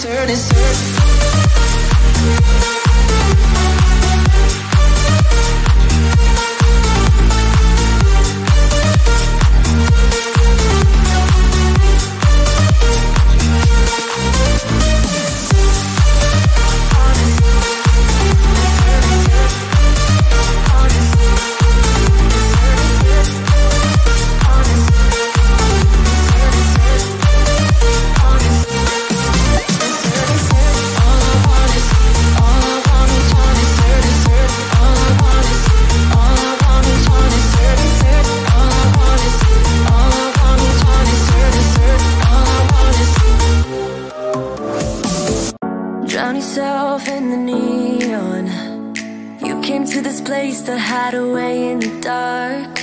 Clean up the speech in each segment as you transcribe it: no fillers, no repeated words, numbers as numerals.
Drown yourself in the neon. You came to this place to hide away in the dark.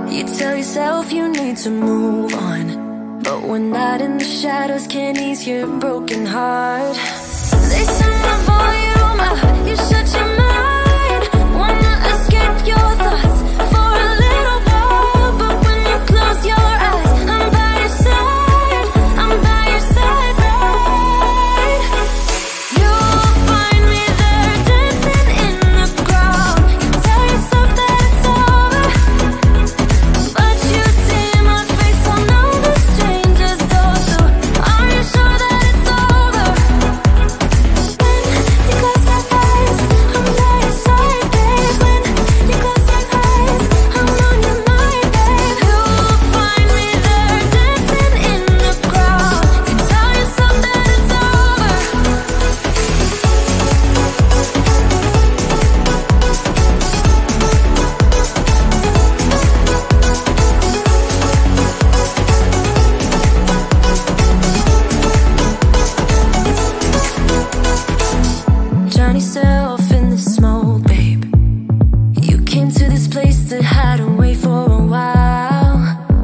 You tell yourself you need to move on, but one night in the shadows can't ease your broken heart. They turn the volume up, you shut your mind. Wanna escape your thoughts for a little while, but when you close your eyes, I'm by your side, I'm by your side, right? You'll find me there dancing in the crowd. You tell yourself that it's over, but you see my face on all the strangers though. So are you sure that it's over? When you close my eyes, I'm by your side, babe. When you close my eyes, I'm on your mind, babe. You'll find me there dancing in the crowd. You tell yourself that it's over. Drown yourself in the smoke, babe. You came to this place to hide away for a while,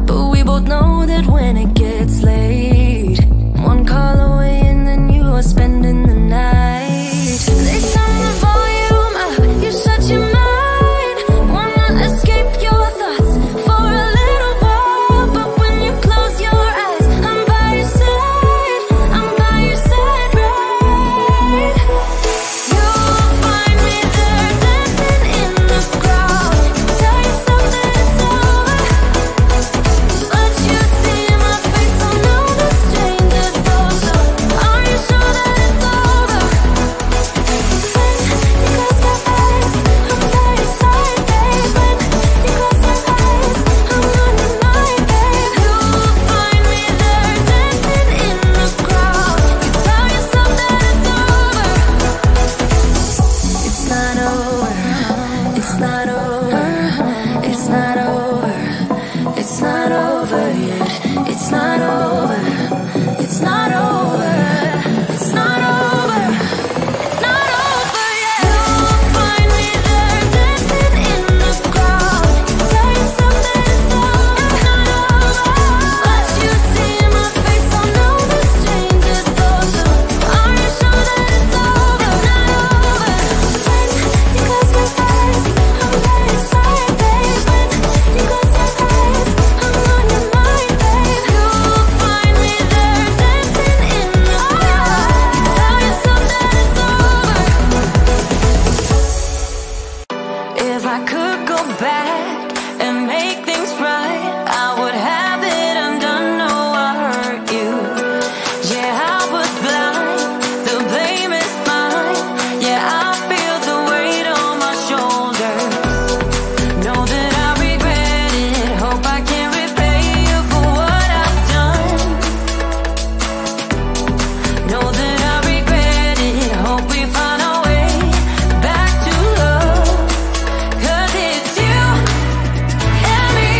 but we both know that when it gets late, one call away and then you are spending the night. They turn the volume up, you shut your mind. Wanna escape your thoughts for a little while, but when you close your eyes, I'm by your side, I'm by your side, right? You'll find me there dancing in the crowd. You tell yourself that it's over, but you see my face on all the strangers though. So are you sure that it's over? When you close my eyes, I'm by your side, babe. When you close my eyes, I'm on your mind, babe. You'll find me there dancing in the crowd. You tell yourself that it's over. It's not over. It's not over. It's not over. It's not over yet. It's not over. It's not over. It's not over. It's not over yet. You'll find me there dancing in the crowd. You tell yourself that it's over. It's not over, but you see my face on all the strangers though. So are you sure that it's over? It's not over. When you close my eyes, I'm by your side, babe. When you close my eyes, I'm on your mind, babe. You'll find me there dancing in the crowd. You tell yourself that it's over. If I could go back and make things right, I would have it undone. No, I hurt you. Yeah, I was blind. The blame is mine. Yeah, I feel the weight on my shoulders. Know that I regret it. Hope I can repay you for what I've done. Know that I regret it. Hope we find our way back to love. 'Cause it's you and me.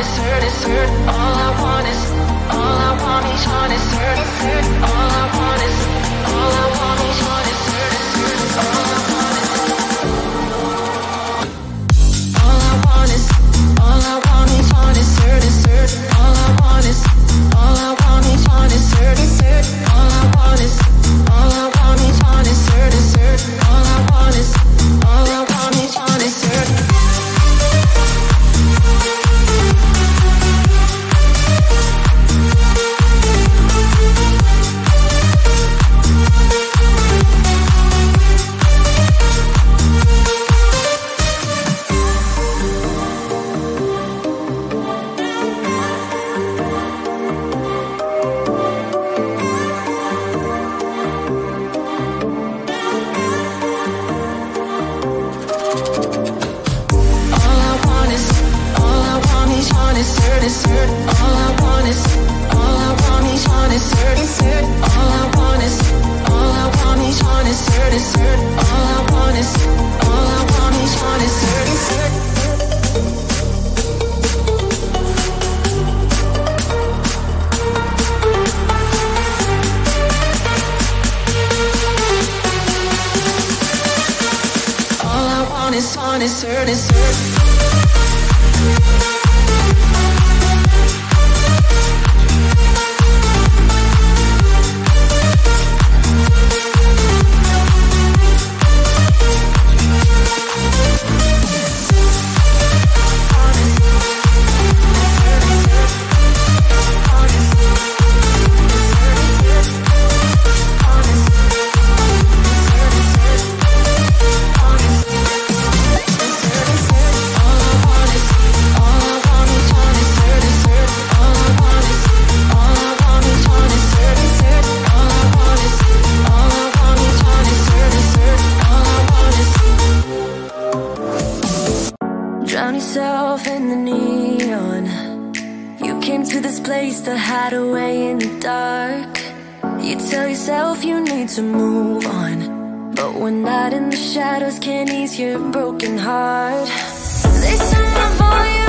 is hurt, is hurt. All I want is, all I want each one is hurt, is hurt. All I want is, all I want each one is hurt, is hurt. All I want is, all I want is, all I want each one is hurt, is hurt. All I want is, all I want each one is hurt, is hurt. All I want is, all I want each one is hurt, is hurt. All I want is, all I want each one is hurt. Drown yourself in the neon. You came to this place to hide away in the dark. You tell yourself you need to move on, but one night in the shadows can't ease your broken heart. They turn my volume